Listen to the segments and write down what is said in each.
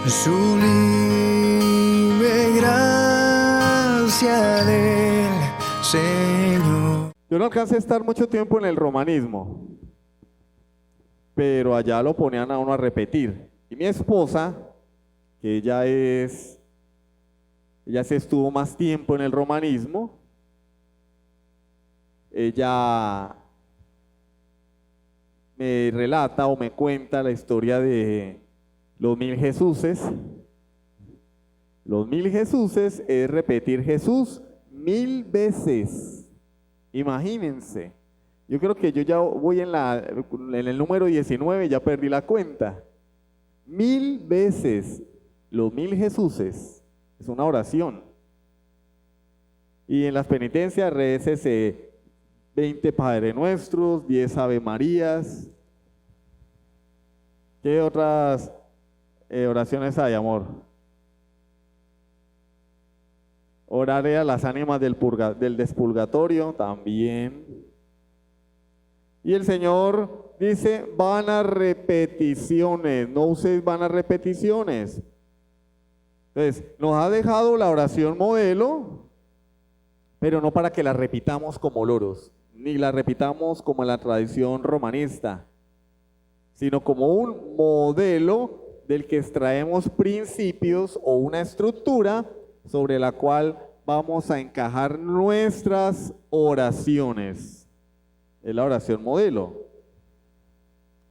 Sublime gracia del Señor. Yo no alcancé a estar mucho tiempo en el romanismo, pero allá lo ponían a uno a repetir. Y mi esposa, que ella se estuvo más tiempo en el romanismo, ella me relata o me cuenta la historia de los 1000 Jesuses. Los 1000 Jesuses es repetir Jesús 1000 veces. Imagínense. Yo creo que yo ya voy en el número 19, ya perdí la cuenta. 1000 veces los 1000 Jesuses. Es una oración. Y en las penitencias récese 20 Padre Nuestros, 10 Ave Marías. ¿Qué otras oraciones hay, amor? Oraré a las ánimas del despurgatorio también. Y el Señor dice, vanas repeticiones, no uséis vanas repeticiones. Entonces, nos ha dejado la oración modelo, pero no para que la repitamos como loros, ni la repitamos como en la tradición romanista, sino como un modelo del que extraemos principios o una estructura sobre la cual vamos a encajar nuestras oraciones. Es la oración modelo.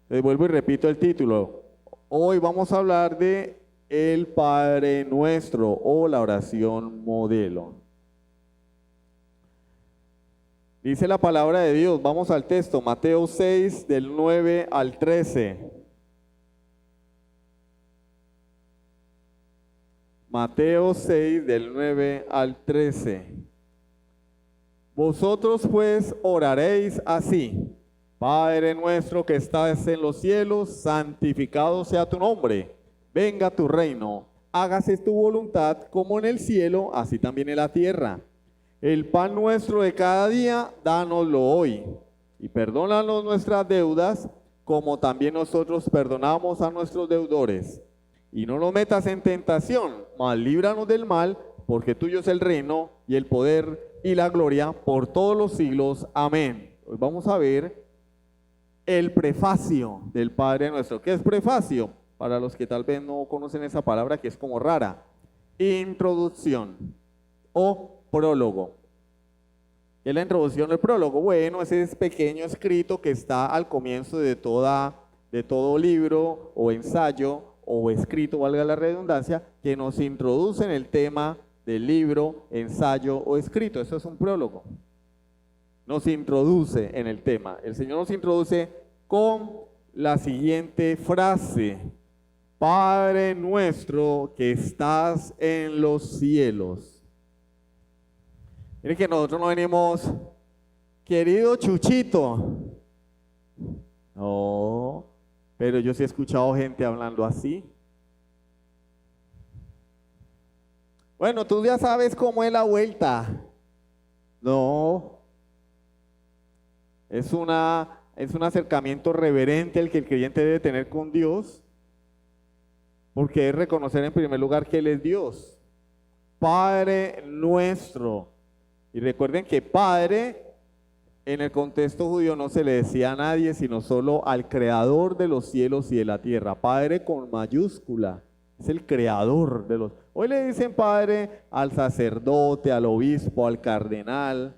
Les vuelvo y repito el título. Hoy vamos a hablar de el Padre Nuestro o la oración modelo. Dice la palabra de Dios, vamos al texto, Mateo 6, del 9 al 13. Mateo 6, del 9 al 13. Vosotros pues oraréis así: Padre nuestro que estás en los cielos, santificado sea tu nombre. Venga tu reino, hágase tu voluntad como en el cielo, así también en la tierra. El pan nuestro de cada día, dánoslo hoy. Y perdónanos nuestras deudas, como también nosotros perdonamos a nuestros deudores. Y no nos metas en tentación, mas líbranos del mal, porque tuyo es el reino y el poder y la gloria por todos los siglos. Amén. Hoy vamos a ver el prefacio del Padre Nuestro. ¿Qué es prefacio? Para los que tal vez no conocen esa palabra, que es como rara. Introducción o prólogo. ¿Qué es la introducción del prólogo? Bueno, ese es pequeño escrito que está al comienzo de todo libro o ensayo o escrito, valga la redundancia, que nos introduce en el tema del libro, ensayo o escrito. Eso es un prólogo. Nos introduce en el tema. El Señor nos introduce con la siguiente frase: Padre nuestro que estás en los cielos. Miren que nosotros no venimos, querido Chuchito. No, pero yo sí he escuchado gente hablando así. Bueno, tú ya sabes cómo es la vuelta. No, es un acercamiento reverente el que el creyente debe tener con Dios, porque es reconocer en primer lugar que Él es Dios. Padre nuestro. Y recuerden que Padre en el contexto judío no se le decía a nadie, sino solo al Creador de los cielos y de la tierra. Padre con mayúscula, es el Creador de los... Hoy le dicen Padre al sacerdote, al obispo, al cardenal.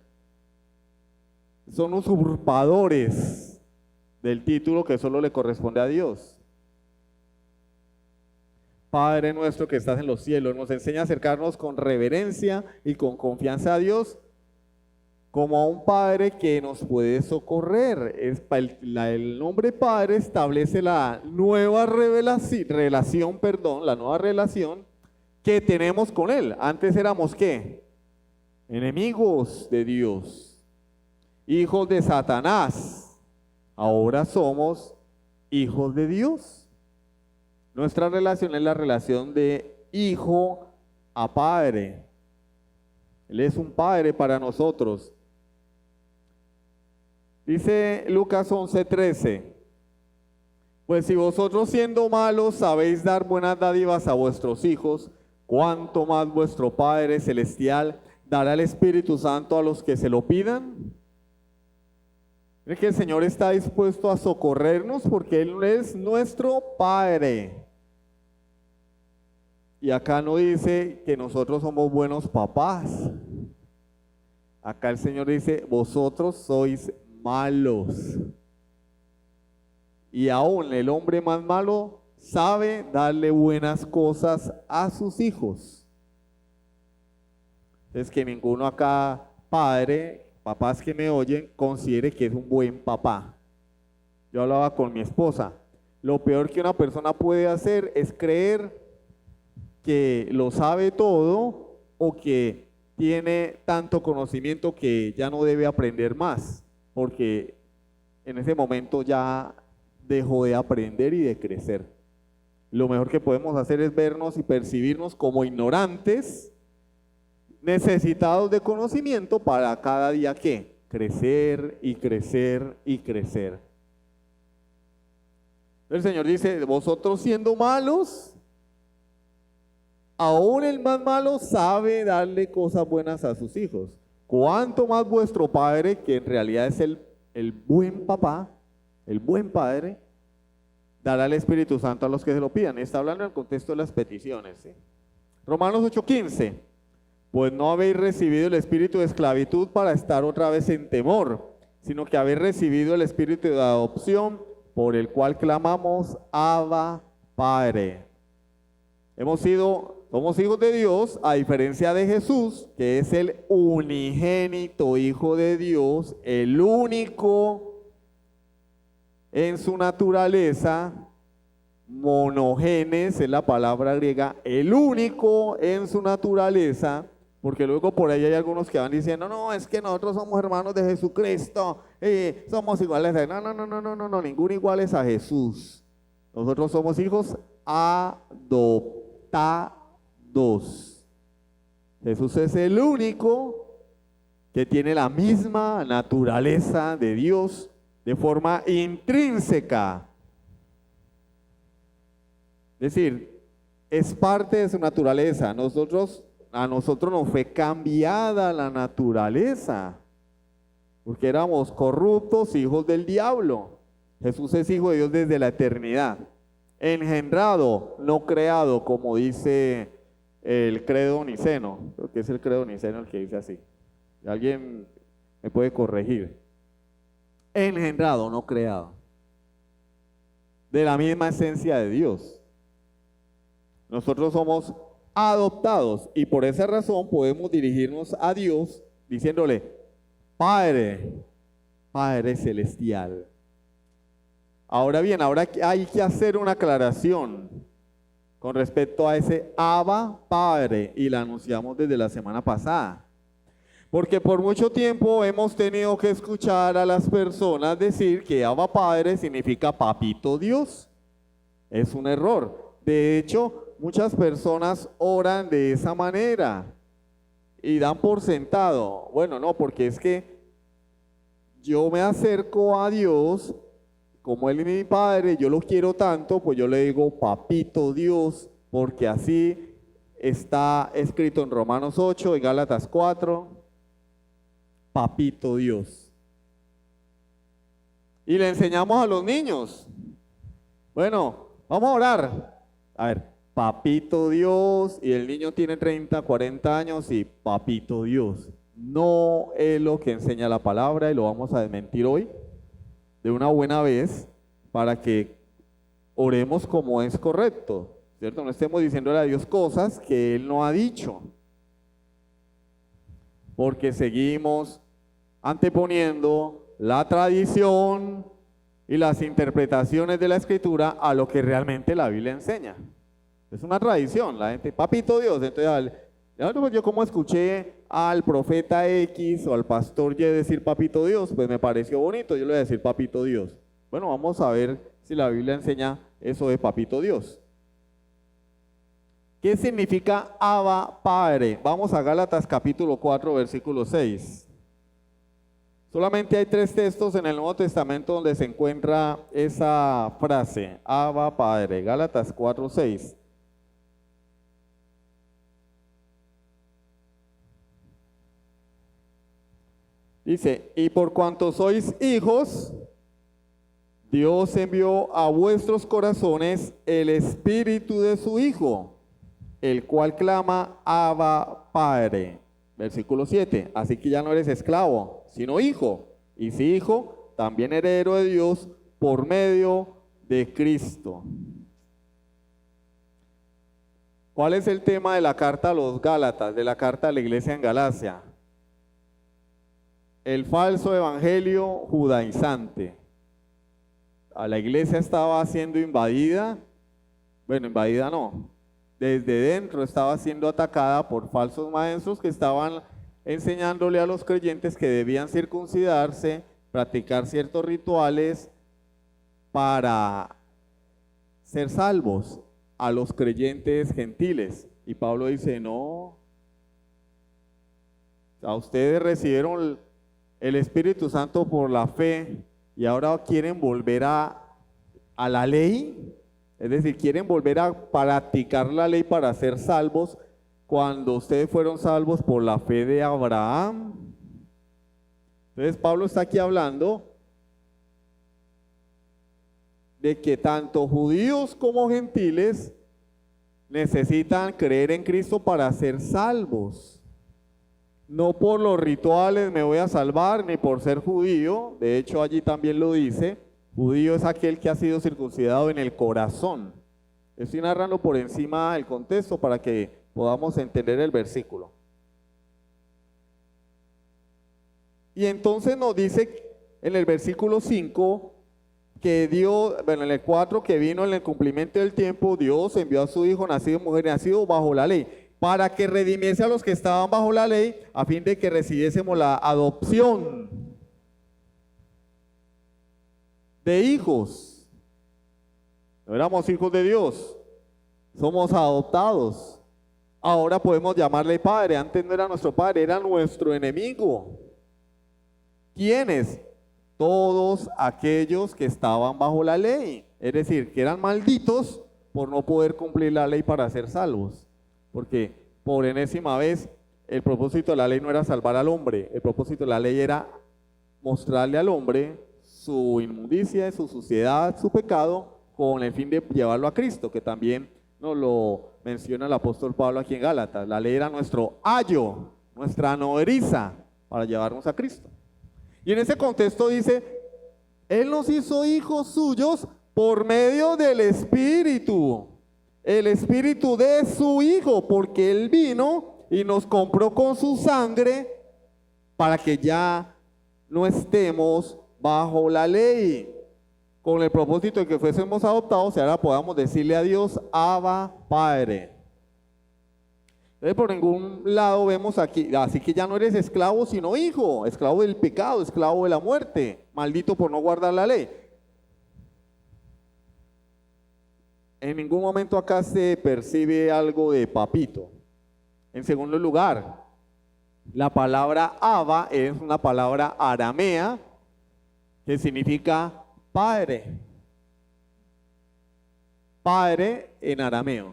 Son usurpadores del título que solo le corresponde a Dios. Padre nuestro que estás en los cielos, nos enseña a acercarnos con reverencia y con confianza a Dios, como a un Padre que nos puede socorrer. El nombre Padre establece la nueva relación que tenemos con Él. Antes éramos ¿qué? Enemigos de Dios, hijos de Satanás. Ahora somos hijos de Dios. Nuestra relación es la relación de hijo a padre. Él es un padre para nosotros. Dice Lucas 11:13, Pues si vosotros siendo malos sabéis dar buenas dádivas a vuestros hijos, ¿cuánto más vuestro Padre Celestial dará el Espíritu Santo a los que se lo pidan? ¿Cree que el Señor está dispuesto a socorrernos porque Él es nuestro Padre? Y acá no dice que nosotros somos buenos papás. Acá el Señor dice, vosotros sois malos. Y aún el hombre más malo sabe darle buenas cosas a sus hijos. Es que ninguno acá, papás que me oyen, considere que es un buen papá. Yo hablaba con mi esposa. Lo peor que una persona puede hacer es creer que lo sabe todo o que tiene tanto conocimiento que ya no debe aprender más, porque en ese momento ya dejó de aprender y de crecer. Lo mejor que podemos hacer es vernos y percibirnos como ignorantes, necesitados de conocimiento para cada día ¿qué? Crecer y crecer y crecer. El Señor dice, vosotros siendo malos, aún el más malo sabe darle cosas buenas a sus hijos. ¿Cuánto más vuestro Padre, que en realidad es el buen papá, el buen Padre, dará el Espíritu Santo a los que se lo pidan? Está hablando en el contexto de las peticiones, ¿sí? Romanos 8:15. Pues no habéis recibido el espíritu de esclavitud para estar otra vez en temor, sino que habéis recibido el espíritu de adopción, por el cual clamamos, Abba, Padre. Somos hijos de Dios, a diferencia de Jesús, que es el unigénito Hijo de Dios, el único en su naturaleza, monogenes es la palabra griega, el único en su naturaleza, porque luego por ahí hay algunos que van diciendo, no, es que nosotros somos hermanos de Jesucristo, somos iguales a él. No, ninguno iguales a Jesús. Nosotros somos hijos adoptados. Jesús es el único que tiene la misma naturaleza de Dios de forma intrínseca. Es decir, es parte de su naturaleza. A nosotros nos fue cambiada la naturaleza, porque éramos corruptos, hijos del diablo. Jesús es hijo de Dios desde la eternidad. Engendrado, no creado, como dice el credo niceno. Creo que es el credo niceno el que dice así. ¿Alguien me puede corregir? Engendrado, no creado. De la misma esencia de Dios. Nosotros somos adoptados y por esa razón podemos dirigirnos a Dios diciéndole, Padre, Padre Celestial. Ahora bien, ahora hay que hacer una aclaración con respecto a ese Abba Padre y la anunciamos desde la semana pasada. Porque por mucho tiempo hemos tenido que escuchar a las personas decir que Abba Padre significa papito Dios. Es un error. De hecho, muchas personas oran de esa manera y dan por sentado. Bueno, no, porque es que yo me acerco a Dios, como Él es mi Padre, yo lo quiero tanto, pues yo le digo papito Dios, porque así está escrito en Romanos 8 y Gálatas 4, papito Dios. Y le enseñamos a los niños, bueno, vamos a orar. A ver, papito Dios, y el niño tiene 30, 40 años y papito Dios. No es lo que enseña la palabra y lo vamos a desmentir hoy de una buena vez para que oremos como es correcto, ¿cierto? No estemos diciéndole a Dios cosas que Él no ha dicho, porque seguimos anteponiendo la tradición y las interpretaciones de la Escritura a lo que realmente la Biblia enseña. Es una tradición, la gente, papito Dios, entonces yo como escuché al profeta X o al pastor Y decir papito Dios, pues me pareció bonito, yo le voy a decir papito Dios. Bueno, vamos a ver si la Biblia enseña eso de papito Dios. ¿Qué significa Abba Padre? Vamos a Gálatas capítulo 4, versículo 6. Solamente hay 3 textos en el Nuevo Testamento donde se encuentra esa frase, Abba Padre, Gálatas 4:6. Dice, y por cuanto sois hijos, Dios envió a vuestros corazones el Espíritu de su Hijo, el cual clama, Abba Padre. Versículo 7, así que ya no eres esclavo, sino hijo, y si hijo, también heredero de Dios por medio de Cristo. ¿Cuál es el tema de la carta a los Gálatas, de la carta a la iglesia en Galacia? El falso evangelio judaizante. A la iglesia estaba siendo invadida, bueno, invadida no, desde dentro estaba siendo atacada por falsos maestros que estaban enseñándole a los creyentes que debían circuncidarse, practicar ciertos rituales para ser salvos a los creyentes gentiles. Y Pablo dice, no, a ustedes recibieron el Espíritu Santo por la fe y ahora quieren volver a la ley, es decir, quieren volver a practicar la ley para ser salvos cuando ustedes fueron salvos por la fe de Abraham. Entonces Pablo está aquí hablando de que tanto judíos como gentiles necesitan creer en Cristo para ser salvos. No por los rituales me voy a salvar, ni por ser judío. De hecho, allí también lo dice. Judío es aquel que ha sido circuncidado en el corazón. Estoy narrando por encima el contexto para que podamos entender el versículo. Y entonces nos dice en el versículo 5 que Dios, bueno, en el 4, que vino en el cumplimiento del tiempo, Dios envió a su Hijo nacido de mujer, nacido bajo la ley, para que redimiese a los que estaban bajo la ley, a fin de que recibiésemos la adopción de hijos. No éramos hijos de Dios, somos adoptados. Ahora podemos llamarle padre. Antes no era nuestro padre, era nuestro enemigo. ¿Quiénes? Todos aquellos que estaban bajo la ley, es decir, que eran malditos por no poder cumplir la ley para ser salvos. Porque por enésima vez el propósito de la ley no era salvar al hombre, el propósito de la ley era mostrarle al hombre su inmundicia, su suciedad, su pecado, con el fin de llevarlo a Cristo, que también nos lo menciona el apóstol Pablo aquí en Gálatas. La ley era nuestro ayo, nuestra nodriza para llevarnos a Cristo. Y en ese contexto dice, Él nos hizo hijos suyos por medio del Espíritu. El Espíritu de su Hijo, porque Él vino y nos compró con su sangre para que ya no estemos bajo la ley, con el propósito de que fuésemos adoptados y ahora podamos decirle a Dios, Abba Padre. Entonces por ningún lado vemos aquí, así que ya no eres esclavo sino hijo, esclavo del pecado, esclavo de la muerte, maldito por no guardar la ley. En ningún momento acá se percibe algo de papito. En segundo lugar, la palabra Abba es una palabra aramea que significa padre. Padre en arameo.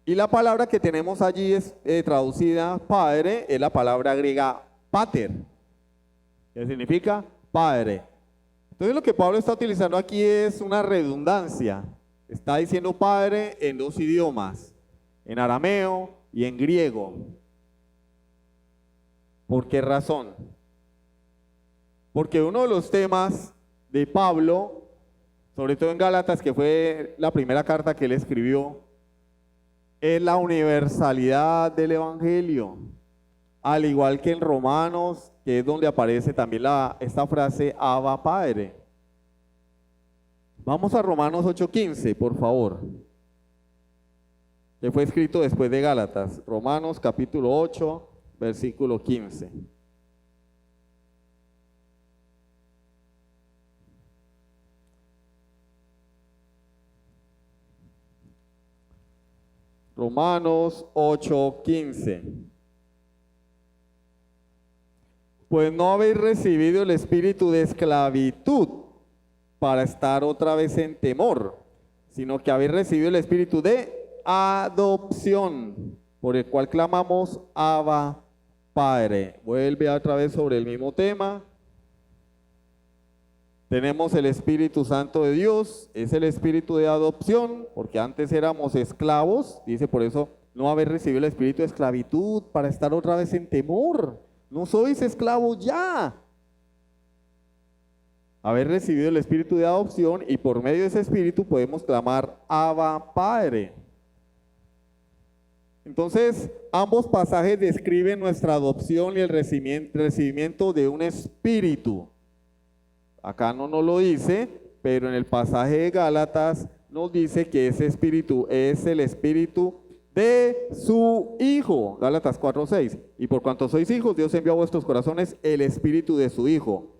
Y la palabra que tenemos allí es traducida padre, es la palabra griega pater, que significa padre. Entonces lo que Pablo está utilizando aquí es una redundancia. Está diciendo padre en 2 idiomas, en arameo y en griego. ¿Por qué razón? Porque uno de los temas de Pablo, sobre todo en Gálatas, que fue la primera carta que él escribió, es la universalidad del evangelio. Al igual que en Romanos, que es donde aparece también esta frase Abba Padre. Vamos a Romanos 8:15, por favor. Que fue escrito después de Gálatas. Romanos capítulo 8, versículo 15. Romanos 8:15. pues no habéis recibido el espíritu de esclavitud para estar otra vez en temor, sino que habéis recibido el espíritu de adopción, por el cual clamamos Abba, Padre. Vuelve otra vez sobre el mismo tema. Tenemos el Espíritu Santo de Dios, es el espíritu de adopción, porque antes éramos esclavos, dice por eso, no haber recibido el espíritu de esclavitud para estar otra vez en temor. No sois esclavos ya. Haber recibido el espíritu de adopción y por medio de ese espíritu podemos clamar Abba, Padre. Entonces, ambos pasajes describen nuestra adopción y el recibimiento de un espíritu. Acá no nos lo dice, pero en el pasaje de Gálatas nos dice que ese espíritu es el espíritu de su Hijo. Gálatas 4:6. Y por cuanto sois hijos, Dios envió a vuestros corazones el espíritu de su Hijo.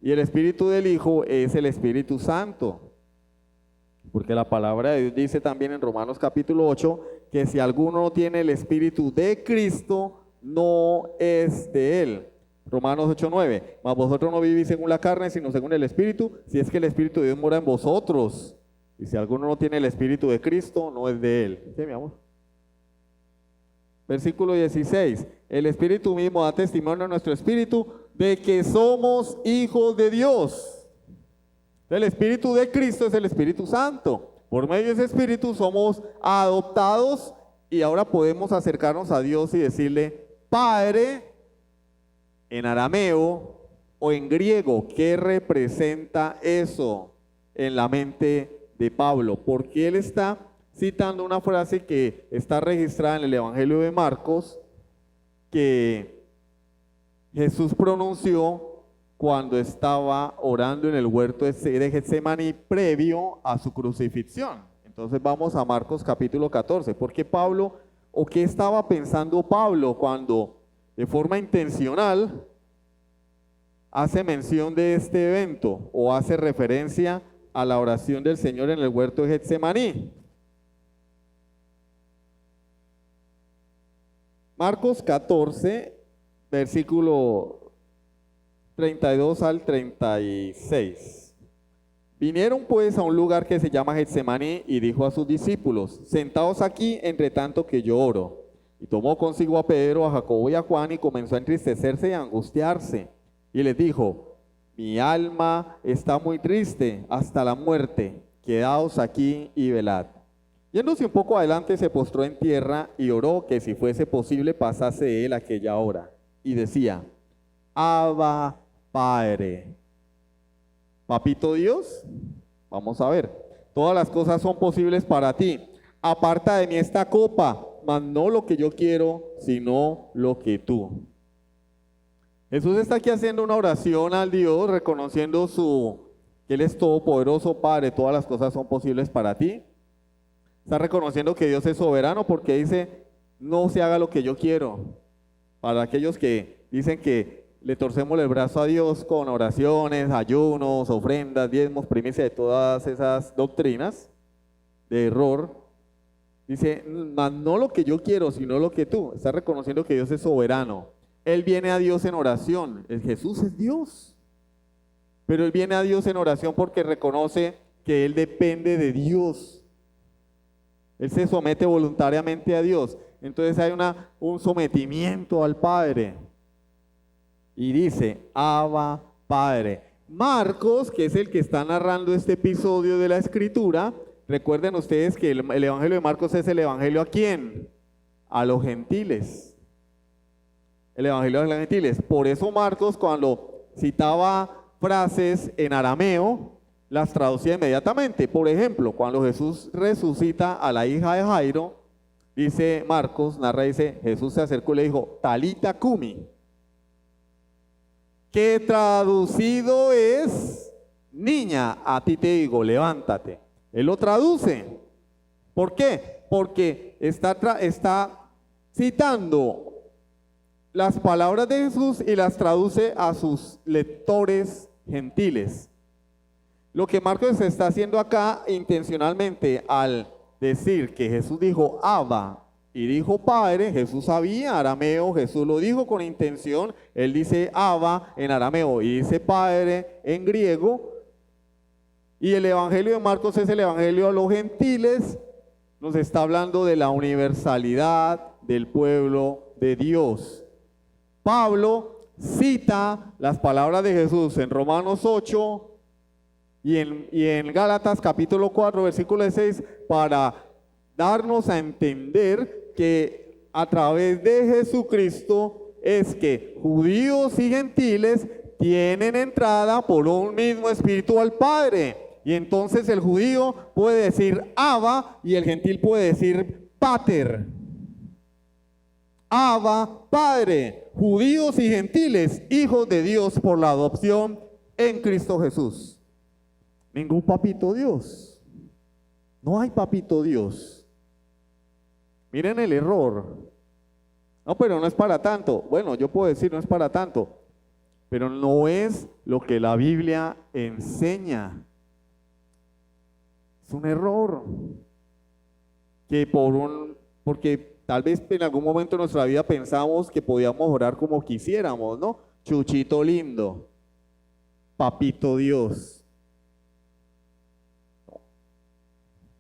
Y el espíritu del Hijo es el Espíritu Santo. Porque la palabra de Dios dice también en Romanos capítulo 8 que si alguno no tiene el espíritu de Cristo, no es de él. Romanos 8:9. Mas vosotros no vivís según la carne, sino según el espíritu, si es que el espíritu de Dios mora en vosotros. Y si alguno no tiene el espíritu de Cristo, no es de él. ¿Sí, mi amor? Versículo 16. El espíritu mismo da testimonio a nuestro espíritu de que somos hijos de Dios. El espíritu de Cristo es el Espíritu Santo. Por medio de ese espíritu somos adoptados y ahora podemos acercarnos a Dios y decirle Padre en arameo o en griego. ¿Qué representa eso en la mente de Pablo? Porque él está citando una frase que está registrada en el Evangelio de Marcos que Jesús pronunció cuando estaba orando en el huerto de Getsemaní previo a su crucifixión. Entonces vamos a Marcos capítulo 14, porque Pablo, o qué estaba pensando Pablo cuando de forma intencional hace mención de este evento o hace referencia a la oración del Señor en el huerto de Getsemaní. Marcos 14, versículo 32 al 36. Vinieron pues a un lugar que se llama Getsemaní y dijo a sus discípulos, sentaos aquí entre tanto que yo oro. Y tomó consigo a Pedro, a Jacobo y a Juan y comenzó a entristecerse y a angustiarse. Y les dijo, mi alma está muy triste hasta la muerte, quedaos aquí y velad. Yéndose un poco adelante se postró en tierra y oró que si fuese posible pasase de él aquella hora. Y decía, Abba, Padre. Papito Dios, vamos a ver, todas las cosas son posibles para ti. Aparta de mí esta copa, mas no lo que yo quiero, sino lo que tú. Jesús está aquí haciendo una oración al Dios, reconociendo que Él es todopoderoso, Padre, todas las cosas son posibles para ti. Está reconociendo que Dios es soberano porque dice, no se haga lo que yo quiero. Para aquellos que dicen que le torcemos el brazo a Dios con oraciones, ayunos, ofrendas, diezmos, primicia de todas esas doctrinas de error, dice, mas no lo que yo quiero, sino lo que tú. Está reconociendo que Dios es soberano. Él viene a Dios en oración. Jesús es Dios. Pero Él viene a Dios en oración porque reconoce que Él depende de Dios. Él se somete voluntariamente a Dios. Entonces hay un sometimiento al Padre. Y dice, Abba, Padre. Marcos, que es el que está narrando este episodio de la Escritura, recuerden ustedes que el Evangelio de Marcos es el Evangelio ¿a quién? A los gentiles. El Evangelio de los gentiles. Por eso Marcos, cuando citaba frases en arameo, las traducía inmediatamente. Por ejemplo, cuando Jesús resucita a la hija de Jairo, dice Marcos, dice, Jesús se acercó y le dijo, Talita Cumi, que traducido es, niña, a ti te digo, levántate. Él lo traduce. ¿Por qué? Porque está citando las palabras de Jesús y las traduce a sus lectores gentiles. Lo que Marcos está haciendo acá intencionalmente al decir que Jesús dijo Abba y dijo Padre, Jesús sabía arameo, Jesús lo dijo con intención, él dice Abba en arameo y dice Padre en griego, y el Evangelio de Marcos es el Evangelio a los gentiles, nos está hablando de la universalidad del pueblo de Dios. Pablo cita las palabras de Jesús en Romanos 8 y en Gálatas capítulo 4, versículo 6, para darnos a entender que a través de Jesucristo es que judíos y gentiles tienen entrada por un mismo espíritu al Padre. Y entonces el judío puede decir Abba y el gentil puede decir Pater. Abba, Padre, judíos y gentiles, hijos de Dios por la adopción en Cristo Jesús. Ningún papito Dios. No hay papito Dios. Miren el error. No, pero no es para tanto. Bueno, yo puedo decir no es para tanto, pero no es lo que la Biblia enseña. Es un error que porque tal vez en algún momento de nuestra vida pensamos que podíamos orar como quisiéramos, ¿no? Chuchito lindo, papito Dios.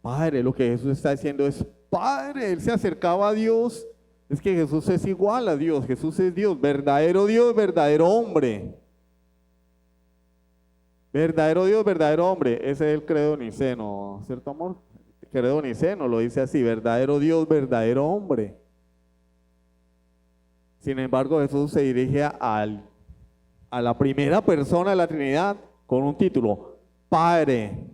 Padre, lo que Jesús está diciendo es Padre, Él se acercaba a Dios. Es que Jesús es igual a Dios, Jesús es Dios, verdadero hombre. Verdadero Dios, verdadero hombre, ese es el credo niceno, ¿cierto amor? El credo niceno lo dice así, verdadero Dios, verdadero hombre. Sin embargo, Jesús se dirige a la primera persona de la Trinidad con un título, Padre,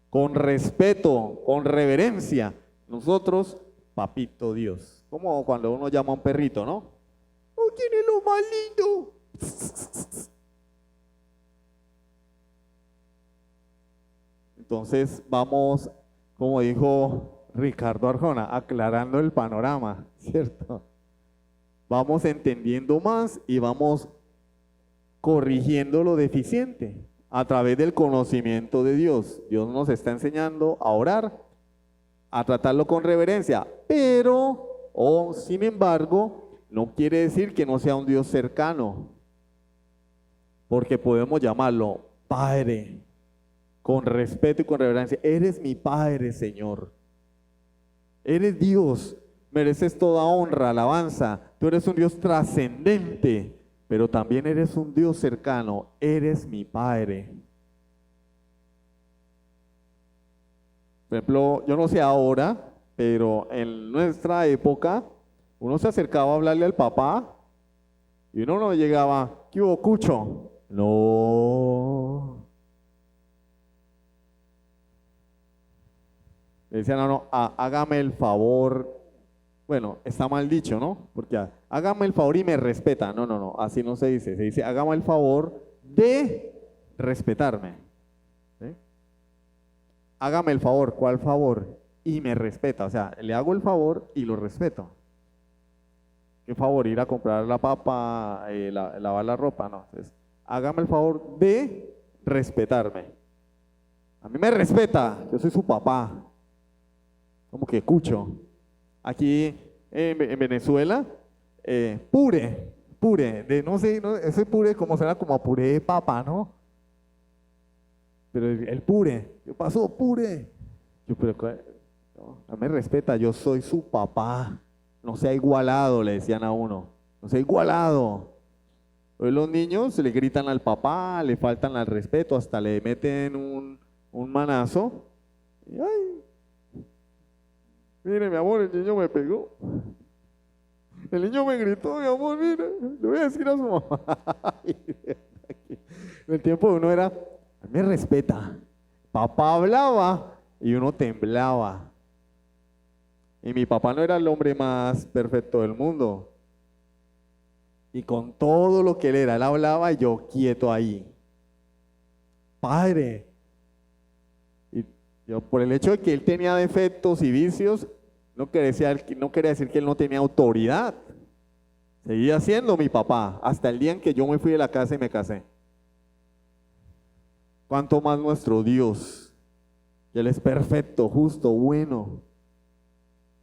con respeto, con reverencia. Nosotros, papito Dios, como cuando uno llama a un perrito, ¿no? ¡Oh, ¿quién es lo más lindo? Entonces vamos, como dijo Ricardo Arjona, aclarando el panorama, ¿cierto? Vamos entendiendo más y vamos corrigiendo lo deficiente a través del conocimiento de Dios. Dios nos está enseñando a orar, a tratarlo con reverencia, pero, sin embargo, no quiere decir que no sea un Dios cercano, porque podemos llamarlo Padre, con respeto y con reverencia. Eres mi Padre, Señor. Eres Dios, mereces toda honra, alabanza. Tú eres un Dios trascendente, pero también eres un Dios cercano. Eres mi Padre. Por ejemplo, yo no sé ahora, pero en nuestra época, uno se acercaba a hablarle al papá y uno no llegaba, ¿qué hubo, Cucho? No. Le decían, no, hágame el favor. Bueno, está mal dicho, ¿no? Porque hágame el favor y me respeta. No, así no se dice. Se dice, hágame el favor de respetarme. ¿Sí? Hágame el favor, ¿cuál favor? Y me respeta. O sea, le hago el favor y lo respeto. ¿Qué favor? Ir a comprar la papa, lavar la ropa. No, entonces, hágame el favor de respetarme. A mí me respeta, yo soy su papá. Como que Cucho. Aquí en Venezuela, pure, no sé, ese pure como suena como a puré de papa, ¿no? Pero el pure, yo paso pure. Pero no me respeta, yo soy su papá. No sea igualado, le decían a uno. No sea igualado. Hoy los niños le gritan al papá, le faltan al respeto, hasta le meten un manazo. Y ay, mire, mi amor, el niño me pegó. El niño me gritó, mi amor, mire, le voy a decir a su mamá. En el tiempo de uno era, me respeta. Papá hablaba y uno temblaba. Y mi papá no era el hombre más perfecto del mundo. Y con todo lo que él era, él hablaba y yo quieto ahí. Padre. Yo, por el hecho de que él tenía defectos y vicios, no quería decir que él no tenía autoridad. Seguía siendo mi papá hasta el día en que yo me fui de la casa y me casé. ¿Cuánto más nuestro Dios? Él es perfecto, justo, bueno.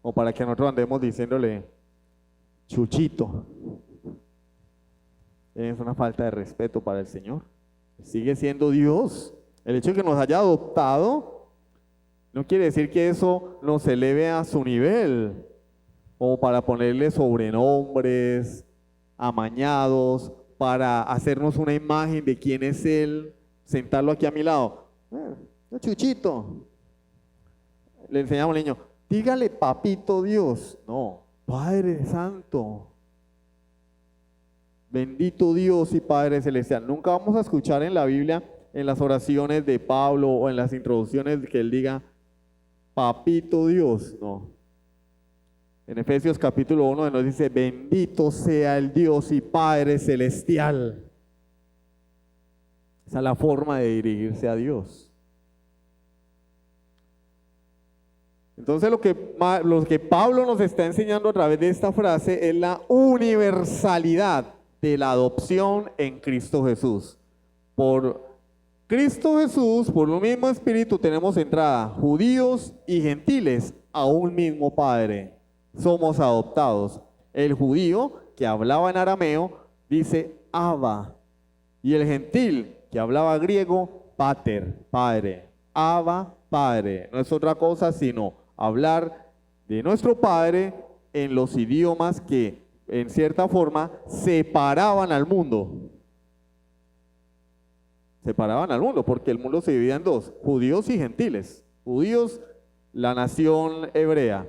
o para que nosotros andemos diciéndole Chuchito. Es una falta de respeto para el Señor. Sigue siendo Dios. El hecho de que nos haya adoptado no quiere decir que eso nos eleve a su nivel, como para ponerle sobrenombres, amañados, para hacernos una imagen de quién es Él, sentarlo aquí a mi lado. Chuchito. Le enseñamos al niño, dígale papito Dios. No, Padre Santo. Bendito Dios y Padre Celestial. Nunca vamos a escuchar en la Biblia, en las oraciones de Pablo o en las introducciones, que él diga papito Dios. No. En Efesios capítulo 1 nos dice, bendito sea el Dios y Padre Celestial. Esa es la forma de dirigirse a Dios. Entonces lo que Pablo nos está enseñando a través de esta frase es la universalidad de la adopción en Cristo Jesús. Por Cristo Jesús, por un mismo Espíritu, tenemos entrada judíos y gentiles a un mismo Padre. Somos adoptados. El judío que hablaba en arameo dice Abba, y el gentil que hablaba griego, pater, Padre. Abba, Padre. No es otra cosa sino hablar de nuestro Padre en los idiomas que en cierta forma separaban al mundo. Separaban al mundo porque el mundo se dividía en dos, judíos y gentiles. Judíos, la nación hebrea.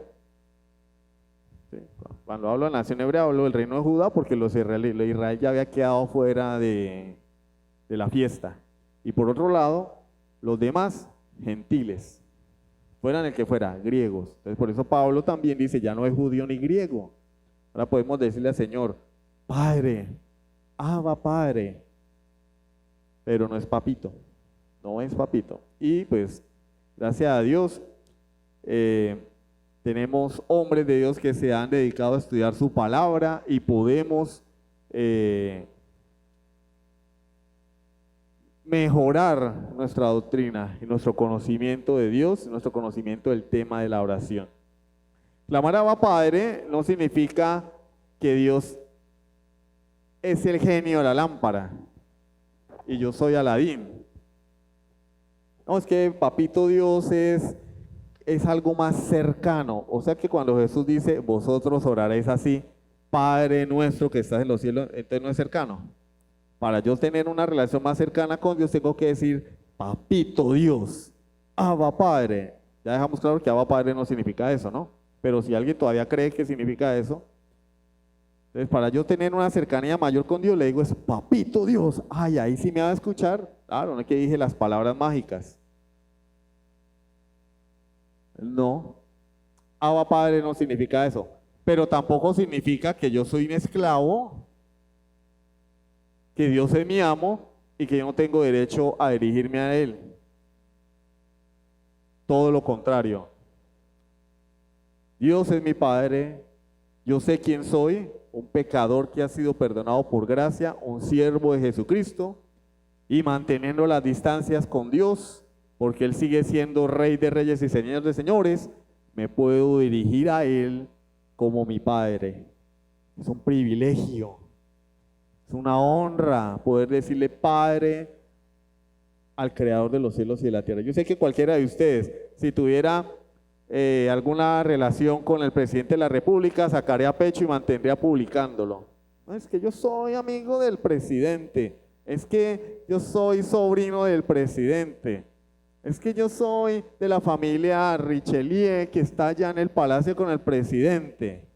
Sí, cuando hablo de la nación hebrea hablo del reino de Judá porque Israel ya había quedado fuera de la fiesta. Y por otro lado, los demás gentiles. Fueran el que fuera, griegos. Entonces por eso Pablo también dice, ya no es judío ni griego. Ahora podemos decirle al Señor, Padre, Abba Padre, pero no es papito, no es papito. Y pues, gracias a Dios, tenemos hombres de Dios que se han dedicado a estudiar su palabra y podemos mejorar nuestra doctrina y nuestro conocimiento de Dios, nuestro conocimiento del tema de la oración. Clamar Abba Padre no significa que Dios es el genio de la lámpara y yo soy Aladín. No, es que papito Dios es algo más cercano. O sea que cuando Jesús dice, vosotros oraréis así, Padre nuestro que estás en los cielos, entonces no es cercano. Para yo tener una relación más cercana con Dios tengo que decir, papito Dios, Abba Padre. Ya dejamos claro que Abba Padre no significa eso, ¿no? Pero si alguien todavía cree que significa eso, entonces para yo tener una cercanía mayor con Dios, le digo es papito Dios. Ay, ahí sí me va a escuchar. Claro, no es que dije las palabras mágicas. No, Abba Padre no significa eso. Pero tampoco significa que yo soy un esclavo, que Dios es mi amo y que yo no tengo derecho a dirigirme a Él. Todo lo contrario. Dios es mi Padre, yo sé quién soy, un pecador que ha sido perdonado por gracia, un siervo de Jesucristo, y manteniendo las distancias con Dios, porque Él sigue siendo Rey de Reyes y Señor de Señores, me puedo dirigir a Él como mi Padre. Es un privilegio, es una honra poder decirle Padre al Creador de los cielos y de la tierra. Yo sé que cualquiera de ustedes, si tuviera alguna relación con el presidente de la República, sacaría pecho y mantendría publicándolo. No, es que yo soy amigo del presidente, es que yo soy sobrino del presidente, es que yo soy de la familia Richelieu que está allá en el palacio con el presidente.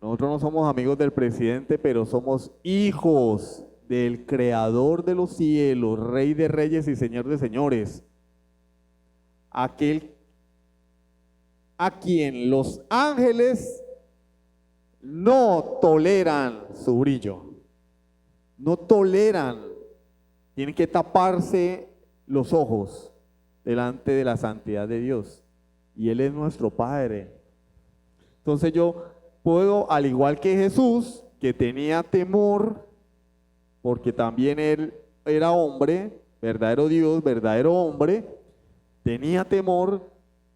Nosotros no somos amigos del presidente, pero somos hijos del Creador de los cielos, Rey de Reyes y Señor de Señores. Aquel a quien los ángeles no toleran su brillo, no toleran, tienen que taparse los ojos delante de la santidad de Dios, y Él es nuestro Padre. Entonces yo puedo, al igual que Jesús, que tenía temor, porque también Él era hombre, verdadero Dios, verdadero hombre, tenía temor,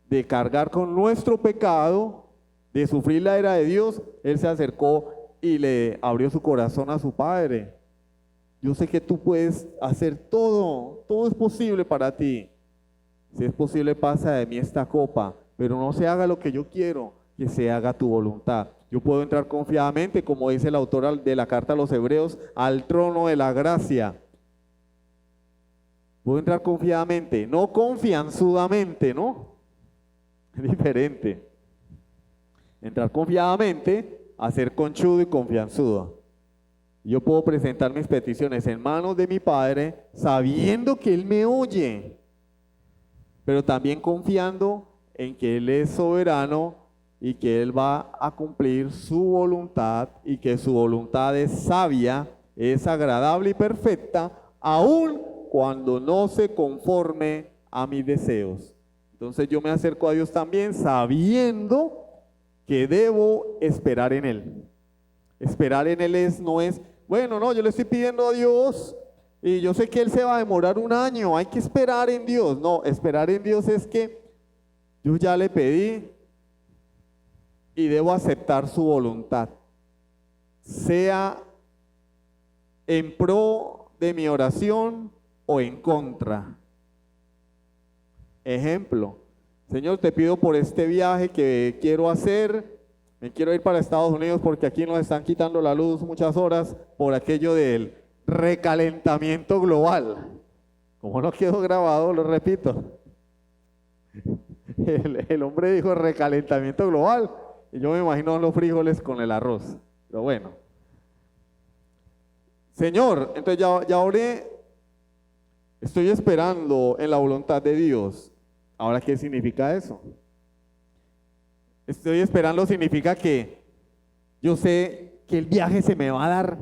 de cargar con nuestro pecado, de sufrir la ira de Dios, Él se acercó y le abrió su corazón a su Padre. Yo sé que tú puedes hacer todo, todo es posible para ti. Si es posible, pasa de mí esta copa, pero no se haga lo que yo quiero, que se haga tu voluntad. Yo puedo entrar confiadamente, como dice el autor de la carta a los Hebreos, al trono de la gracia. Puedo entrar confiadamente, no confianzudamente, ¿no? Es diferente. Entrar confiadamente a ser conchudo y confianzudo. Yo puedo presentar mis peticiones en manos de mi Padre, sabiendo que Él me oye, pero también confiando en que Él es soberano y que Él va a cumplir su voluntad y que su voluntad es sabia, es agradable y perfecta, aun cuando no se conforme a mis deseos. Entonces yo me acerco a Dios también sabiendo que debo esperar en Él. Esperar en Él no es, bueno, no, yo le estoy pidiendo a Dios y yo sé que Él se va a demorar un año, hay que esperar en Dios. No, esperar en Dios es que yo ya le pedí y debo aceptar su voluntad, sea en pro de mi oración o en contra. Ejemplo, Señor, te pido por este viaje que quiero hacer, me quiero ir para Estados Unidos porque aquí nos están quitando la luz muchas horas por aquello del recalentamiento global. Como no quedó grabado, lo repito. El hombre dijo recalentamiento global y yo me imagino los frijoles con el arroz. Pero bueno. Señor, entonces ya oré, estoy esperando en la voluntad de Dios. Ahora, ¿qué significa eso? Estoy esperando significa que yo sé que el viaje se me va a dar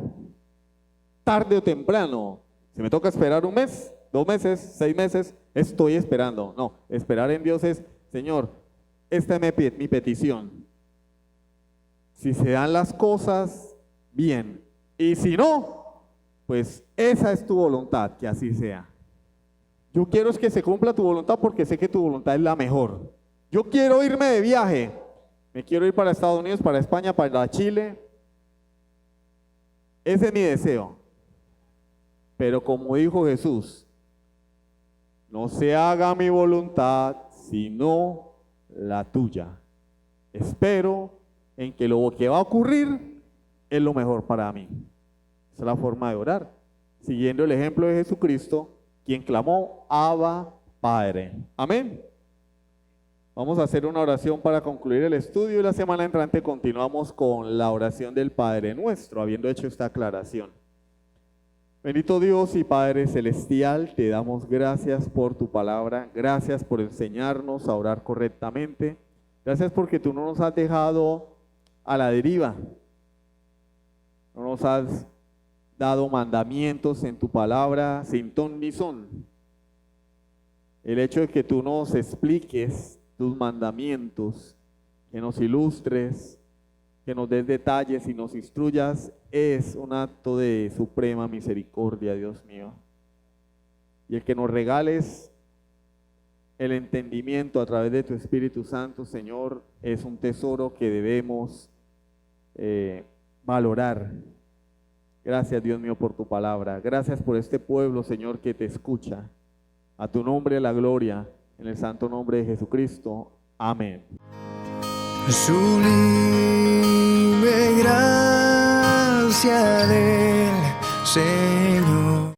tarde o temprano. Si me toca esperar un mes, 2 meses, 6 meses, estoy esperando. No, esperar en Dios es, Señor, esta es mi petición. Si se dan las cosas, bien. Y si no, pues esa es tu voluntad, que así sea. Yo quiero es que se cumpla tu voluntad porque sé que tu voluntad es la mejor. Yo quiero irme de viaje. Me quiero ir para Estados Unidos, para España, para Chile. Ese es mi deseo. Pero como dijo Jesús, no se haga mi voluntad, sino la tuya. Espero en que lo que va a ocurrir es lo mejor para mí. Esa es la forma de orar. Siguiendo el ejemplo de Jesucristo, quien clamó, Abba, Padre. Amén. Vamos a hacer una oración para concluir el estudio y la semana entrante continuamos con la oración del Padre Nuestro, habiendo hecho esta aclaración. Bendito Dios y Padre Celestial, te damos gracias por tu palabra, gracias por enseñarnos a orar correctamente, gracias porque tú no nos has dejado a la deriva, no nos has dado mandamientos en tu palabra sin ton ni son. El hecho de que tú nos expliques tus mandamientos, que nos ilustres, que nos des detalles y nos instruyas, es un acto de suprema misericordia, Dios mío. Y el que nos regales el entendimiento a través de tu Espíritu Santo, Señor, es un tesoro que debemos valorar. Gracias, Dios mío, por tu palabra. Gracias por este pueblo, Señor, que te escucha. A tu nombre la gloria, en el santo nombre de Jesucristo. Amén. Sublime gracia del Señor.